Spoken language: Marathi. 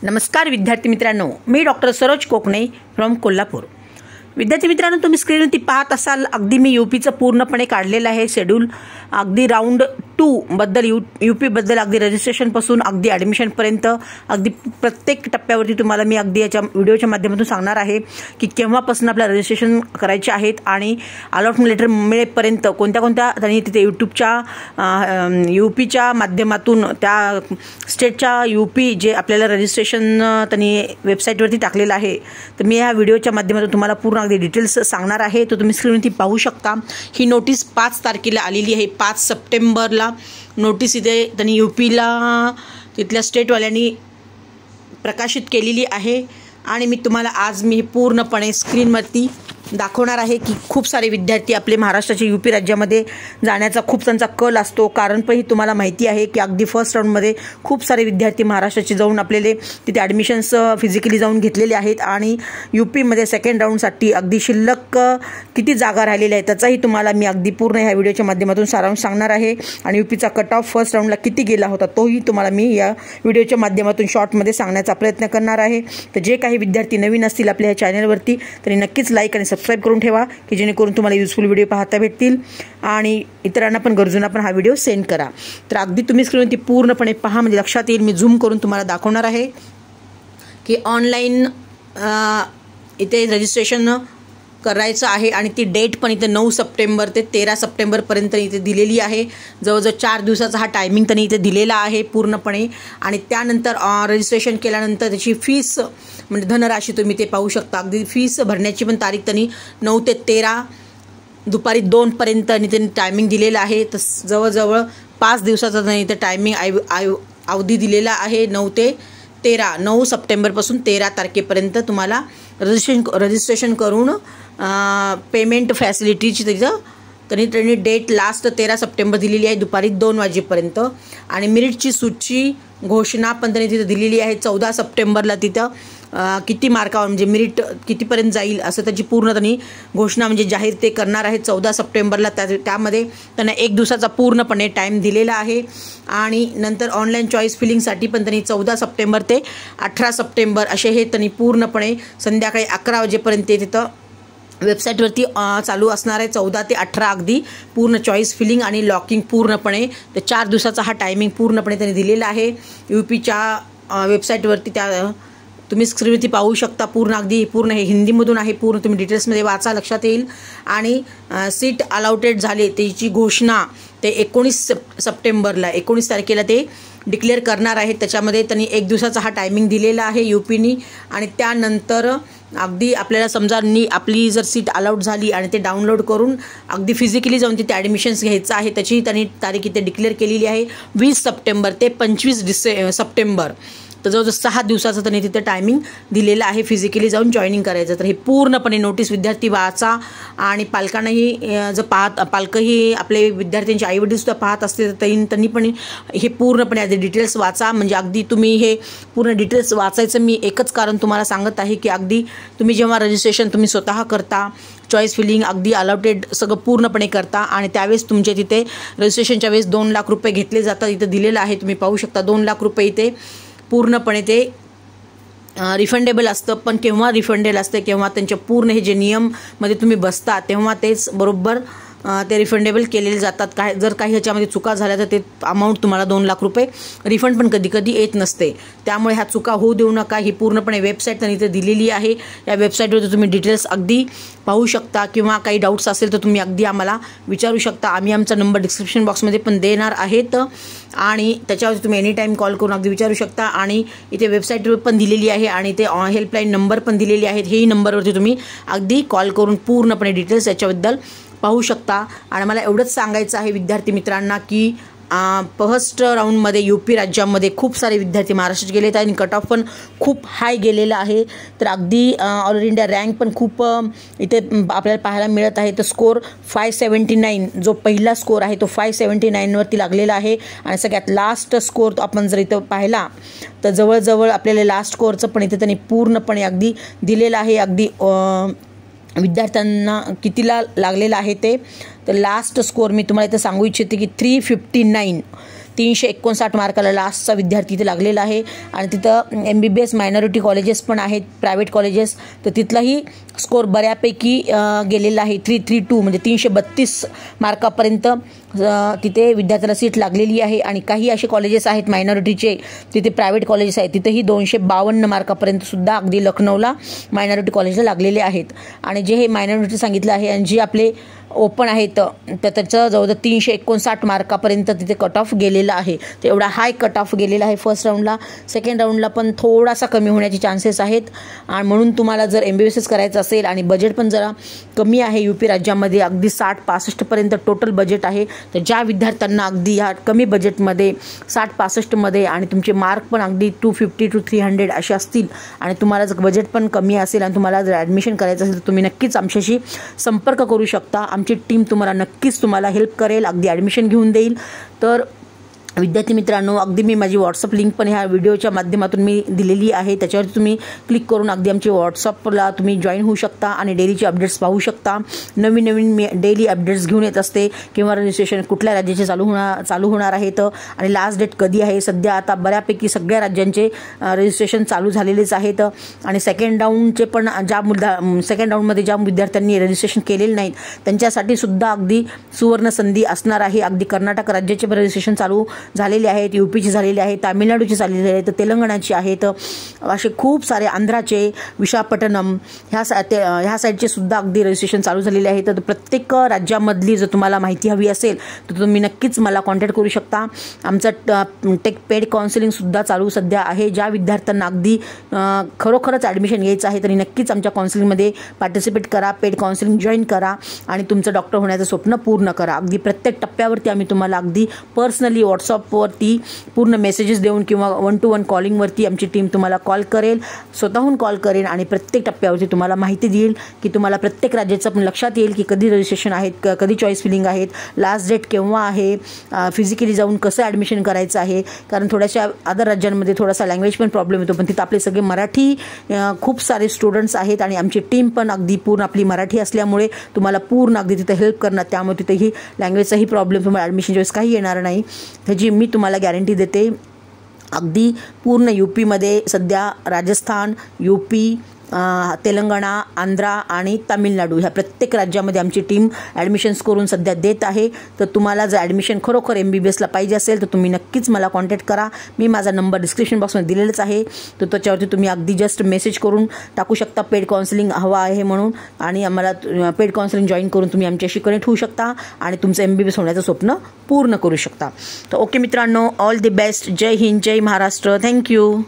नमस्कार विद्यार्थी मित्रांनो, मी डॉक्टर सरोज कोकणे फ्रॉम कोल्हापूर। विद्यार्थी मित्रांनो, तुम्ही स्क्रीनवरती पाहत असाल अगदी मी यूपीचं पूर्णपणे काढलेलं आहे शेड्यूल। अगदी राऊंड 2 बद्दल यूपी बद्दल अगदी रजिस्ट्रेशनपासून अगदी ॲडमिशनपर्यंत अगदी प्रत्येक टप्प्यावरती तुम्हाला मी अगदी याच्या व्हिडिओच्या माध्यमातून सांगणार आहे की केव्हापासून आपल्याला रजिस्ट्रेशन करायचे आहेत आणि अलॉटमेंट लेटर मिळेपर्यंत कोणत्या त्यांनी तिथे यूपीच्या माध्यमातून त्या स्टेटच्या यूपी जे आपल्याला रजिस्ट्रेशन त्यांनी वेबसाईटवरती टाकलेलं आहे। तर मी ह्या व्हिडिओच्या माध्यमातून तुम्हाला पूर्ण अगदी डिटेल्स सांगणार आहे। तो तुम्ही स्क्रीनवरती पाहू शकता। ही नोटीस 5 तारखेला आलेली आहे। 5 सप्टेंबरला नोटीस इथे त्यांनी यूपीला तिथल्या स्टेटवाल्यांनी प्रकाशित केलेली आहे आणि मी तुम्हाला आज मी पूर्णपणे स्क्रीनवरती दाखवणार आहे की खूप सारे विद्यार्थी आपले महाराष्ट्राच्या यूपी राज्यामध्ये जाण्याचा खूप त्यांचा कल असतो। कारण पण तुम्हाला माहिती आहे की अगदी फर्स्ट राऊंडमध्ये खूप सारे विद्यार्थी महाराष्ट्राचे जाऊन आपल्याला तिथे ॲडमिशन्स फिजिकली जाऊन घेतलेले आहेत आणि यूपीमध्ये सेकंड राऊंडसाठी अगदी शिल्लक किती जागा राहिलेल्या आहेत त्याचाही तुम्हाला मी अगदी पूर्ण ह्या व्हिडिओच्या माध्यमातून सारांश सांगणार आहे आणि यूपीचा कट ऑफ फर्स्ट राऊंडला किती गेला होता तोही तुम्हाला मी या व्हिडिओच्या माध्यमातून शॉर्टमध्ये सांगण्याचा प्रयत्न करणार आहे। तर जे काही विद्यार्थी नवीन असतील आपल्या ह्या चॅनलवरती तरी नक्कीच लाईक आणि सबस्क्राइब करून ठेवा की जेणेकरून तुम्हाला युजफुल व्हिडिओ पाहता भेटतील आणि इतरांना पण गरजूंना पण हा व्हिडिओ सेंड करा। तर अगदी तुम्ही स्क्रीनवरती पूर्णपणे पहा, म्हणजे लक्षात येईल। मी झूम करून तुम्हाला दाखवणार आहे की ऑनलाईन इथे रजिस्ट्रेशन करायचं आहे आणि ती डेट पण इथे 9 सप्टेंबर ते 13 सप्टेंबरपर्यंत इथे दिलेली आहे। जवळजवळ 4 दिवसाचा हा टायमिंग त्यांनी इथे दिलेला आहे पूर्णपणे आणि त्यानंतर रजिस्ट्रेशन केल्यानंतर त्याची फीस म्हणजे धनराशी तुम्ही ते पाहू शकता। अगदी फीस भरण्याची पण तारीख त्यांनी 9 ते 13 दुपारी 2 पर्यंत त्यांनी टायमिंग दिलेला आहे। तर जवळजवळ 5 दिवसाचा त्यांनी इथे टायमिंग अवधी दिलेला आहे। 9 सप्टेंबरपासून 13 तारखेपर्यंत तुम्हाला रजिस्ट्रेशन करून पेमेंट फॅसिलिटीची तिथं त्यांनी डेट लास्ट 13 सप्टेंबर दिलेली आहे दुपारी 2 वाजेपर्यंत आणि मेरिटची सूची घोषणा पण त्यांनी तिथं दिलेली आहे 14 सप्टेंबरला। तिथं किती मार्कावर म्हणजे मेरिट कितीपर्यंत जाईल असं त्याची पूर्ण त्यांनी घोषणा म्हणजे जाहीर ते करणार आहे 14 सप्टेंबरला। त्यामध्ये त्यांना 1 दिवसाचा पूर्णपणे टाईम दिलेला आहे आणि नंतर ऑनलाईन चॉईस फिलिंगसाठी पण त्यांनी 14 सप्टेंबर ते 18 सप्टेंबर असे हे त्यांनी पूर्णपणे संध्याकाळी 11 वाजेपर्यंत तिथं वेबसाईटवरती चालू असणार आहे। 14 ते 18 अगदी पूर्ण चॉईस फिलिंग आणि लॉकिंग पूर्णपणे। तर 4 दिवसाचा हा टायमिंग पूर्णपणे त्यांनी दिलेला आहे यूपीच्या वेबसाईटवरती। त्या तुम्ही स्क्रीनवरती पाहू शकता पूर्ण अगदी पूर्ण हे हिंदीमधून आहे। पूर्ण तुम्ही डिटेल्समध्ये वाचा, लक्षात येईल। आणि सीट अलॉटेड झाले त्याची घोषणा ते 19 सप्टेंबरला 19 तारखेला ते डिक्लेअर करणार आहेत। त्याच्यामध्ये त्यांनी 1 दिवसाचा हा टायमिंग दिलेला आहे यूपीनी आणि त्यानंतर अगदी आपल्याला समजा आपली जर सीट अलाउड झाली आणि ते डाउनलोड करून अगदी फिजिकली जाऊन तिथे ॲडमिशन्स घ्यायचं आहे त्याची त्यांनी तारीख इथे डिक्लेअर केलेली आहे 20 सप्टेंबर ते 25 सप्टेंबर। तर जवळजवळ 6 दिवसाचं त्यांनी तिथे टायमिंग दिलेलं आहे फिजिकली जाऊन जॉईनिंग करायचं। तर हे पूर्णपणे नोटीस विद्यार्थी वाचा आणि पालकांनाही पालकही आपले विद्यार्थ्यांचे आईवडीलसुद्धा पाहत असतील तर त्यांनी पण हे पूर्णपणे आधी डिटेल्स वाचा। म्हणजे अगदी तुम्ही हे पूर्ण डिटेल्स वाचायचं मी एकच कारण तुम्हाला सांगत आहे की अगदी तुम्ही जेव्हा रजिस्ट्रेशन तुम्ही स्वतः करता चॉईस फिलिंग अगदी अलॉटेड सगळं पूर्णपणे करता आणि त्यावेळेस तुमचे तिथे रजिस्ट्रेशनच्या वेळेस 2 लाख रुपये घेतले जातात। इथं दिलेलं आहे, तुम्ही पाहू शकता 2 लाख रुपये इथे पूर्णपणे ते रिफंडेबल असतं। पण केव्हा रिफंडेबल असतं, केव्हा त्यांच्या पूर्ण हे जे नियममध्ये तुम्ही बसता तेव्हा तेच बरोबर ते रिफंडेबल केलेले जातात। जर काही ह्याच्यामध्ये चुका झाल्या तर ते अमाऊंट तुम्हाला 2 लाख रुपये रिफंड पण कधी कधी येत नसते। त्यामुळे ह्या चुका होऊ देऊ नका। ही पूर्णपणे वेबसाईट त्यांनी इथे दिलेली आहे। या वेबसाईटवर तुम्ही डिटेल्स अगदी पाहू शकता किंवा काही डाऊट्स असेल तर तुम्ही अगदी आम्हाला विचारू शकता। आम्ही आमचा नंबर डिस्क्रिप्शन बॉक्समध्ये पण देणार आहेत आणि त्याच्यावरती तुम्ही एनी टाईम कॉल करून अगदी विचारू शकता। आणि इथे वेबसाईटवर पण दिलेली आहे आणि ते हेल्पलाईन नंबर पण दिलेले आहेत। हेही नंबरवरती तुम्ही अगदी कॉल करून पूर्णपणे डिटेल्स याच्याबद्दल पाहू शकता। आणि मला एवढंच सांगायचं आहे विद्यार्थी मित्रांना की फर्स्ट राऊंडमध्ये यूपी राज्यामध्ये खूप सारे विद्यार्थी महाराष्ट्रात गेलेत आणि कट ऑफ पण खूप हाय गेलेला आहे। तर अगदी ऑल इंडिया रँक पण खूप इथे आपल्याला पाहायला मिळत आहे। तर स्कोर 579 जो पहिला स्कोर आहे तो 579वरती लागलेला आहे आणि सगळ्यात लास्ट स्कोर आपण जर इथं पाहिला तर जवळजवळ आपल्याला लास्ट स्कोरचं पण इथे त्यांनी पूर्णपणे अगदी दिलेलं आहे। अगदी विद्यार्थ्यांना कितीला लागलेला आहे ते तर लास्ट स्कोर मी तुम्हाला इथं सांगू इच्छिते की 359 359 मार्काला लास्टचा विद्यार्थी इथे लागलेला आहे. आणि तिथं MBBS मायनॉरिटी कॉलेजेस पण आहेत, प्रायव्हेट कॉलेजेस, तर तिथलाही स्कोर बऱ्यापैकी गेलेला आहे. 332 म्हणजे 332 मार्कापर्यंत तिथे विद्यार्थ्याला सीट लागलेली आहे. आणि काही असे कॉलेजेस आहेत मायनॉरिटीचे, तिथे प्रायव्हेट कॉलेजेस आहेत, तिथेही 252 मार्कापर्यंत सुद्धा अगदी लखनौला मायनॉरिटी कॉलेजला लागलेले आहेत. आणि जे हे मायनॉरिटी सांगितलं आहे आणि जे आपले ओपन आहेत तर त्याचं जवळजवळ 359 मार्कापर्यंत तिथे कट ऑफ गेलेला आहे. तर एवढा हाय कट ऑफ गेलेला आहे फर्स्ट राऊंडला. सेकंड राऊंडला पण थोडासा कमी होण्याचे चान्सेस आहेत. आणि म्हणून तुम्हाला जर MBBS करायचं असेल आणि बजेट पण जरा कमी आहे UP राज्यामध्ये, अगदी 60-65पर्यंत टोटल बजेट आहे, तर ज्या विद्यार्थ्यांना अगदी ह्या कमी बजेटमध्ये 60-65मध्ये आणि तुमचे मार्क पण अगदी 250 to 300 असे असतील आणि तुम्हाला जर बजेट पण कमी असेल आणि तुम्हाला जर ॲडमिशन करायचं असेल तर तुम्ही नक्कीच आमच्याशी संपर्क करू शकता. आमची टीम तुम्हाला हेल्प करेल, अगदी ॲडमिशन घेऊन देईल. तर विद्यार्थी मित्रांनो, अगदी मी माझी व्हॉट्सअप लिंक पण ह्या व्हिडिओच्या माध्यमातून मी दिलेली आहे, त्याच्यावरती तुम्ही क्लिक करून अगदी आमची व्हॉट्सअपला तुम्ही जॉईन होऊ शकता आणि डेलीचे अपडेट्स पाहू शकता. नवीन मी डेली अपडेट्स घेऊन येत असते, किंवा रजिस्ट्रेशन कुठल्या राज्याचे चालू होणार आहेत आणि लास्ट डेट कधी आहे. सध्या आता बऱ्यापैकी सगळ्या राज्यांचे रजिस्ट्रेशन चालू झालेलेच आहेत. आणि सेकंड राऊंडचे पण सेकंड राऊंडमध्ये ज्या विद्यार्थ्यांनी रजिस्ट्रेशन केलेले नाहीत त्यांच्यासाठी सुद्धा अगदी सुवर्ण संधी असणार आहे. अगदी कर्नाटक राज्याचे पण रजिस्ट्रेशन चालू झालेले आहेत, UPचे झालेले आहेत, तामिळनाडूचे झालेले आहेत, तेलंगणाचे आहेत, असे खूप सारे, आंध्राचे, विशाखापट्टणम ह्या साईडचे सुद्धा अगदी रजिस्ट्रेशन चालू झालेले आहेत. तर प्रत्येक राज्यामधली जर तुम्हाला माहिती हवी असेल तर तुम्ही नक्कीच मला कॉन्टॅक्ट करू शकता. आमचं पेड काउन्सिलिंगसुद्धा चालू सध्या आहे. ज्या विद्यार्थ्यांना अगदी खरोखरच ॲडमिशन घ्यायचं आहे तरी नक्कीच आमच्या काउन्सिलिंगमध्ये पार्टिसिपेट करा, पेड काउन्सिलिंग जॉईन करा आणि तुमचं डॉक्टर होण्याचं स्वप्न पूर्ण करा. अगदी प्रत्येक टप्प्यावरती आम्ही तुम्हाला अगदी पर्सनली व्हॉट्सअपवरती पूर्ण मेसेजेस देऊन किंवा 1-to-1 कॉलिंगवरती आमची टीम तुम्हाला कॉल करेल, स्वतःहून कॉल करेल आणि प्रत्येक टप्प्यावरती तुम्हाला माहिती देईल की तुम्हाला प्रत्येक राज्याचं पण लक्षात येईल की कधी रजिस्ट्रेशन आहेत, कधी चॉईस फिलिंग आहेत, लास्ट डेट केव्हा आहे, फिजिकली जाऊन कसं ॲडमिशन करायचं आहे. कारण थोड्याशा अदर राज्यांमध्ये थोडासा लँग्वेज पण प्रॉब्लेम येतो, पण तिथं आपले सगळे मराठी खूप सारे स्टुडंट्स आहेत आणि आमची टीम पण अगदी पूर्ण आपली मराठी असल्यामुळे तुम्हाला पूर्ण अगदी तिथं हेल्प करणार. त्यामुळे तिथेही लँग्वेजचाही प्रॉब्लेम तुम्हाला ॲडमिशन ज्यावेळेस काही येणार नाही, ह्याची मी तुम्हाला गॅरंटी देते. अगदी पूर्ण UPमध्ये सध्या राजस्थान, UP, तेलंगणा, आंध्रा आणि तामिळनाडू ह्या प्रत्येक राज्यामध्ये आमची टीम ॲडमिशन्स करून सध्या देत आहे. तर तुम्हाला जर ॲडमिशन खरोखर MBBSला पाहिजे असेल तर तुम्ही नक्कीच मला कॉन्टॅक्ट करा. मी माझा नंबर डिस्क्रिप्शन बॉक्समध्ये दिलेलाच आहे, तर त्याच्यावरती तुम्ही अगदी जस्ट मेसेज करून टाकू शकता पेड काउन्सिलिंग हवा आहे म्हणून, आणि आम्हाला पेड काउन्सिलिंग जॉईन करून तुम्ही आमच्याशी कनेक्ट होऊ शकता आणि तुमचं MBBS होण्याचं स्वप्न पूर्ण करू शकता. तर ओके मित्रांनो, ऑल दी बेस्ट. जय हिंद, जय महाराष्ट्र. थँक्यू.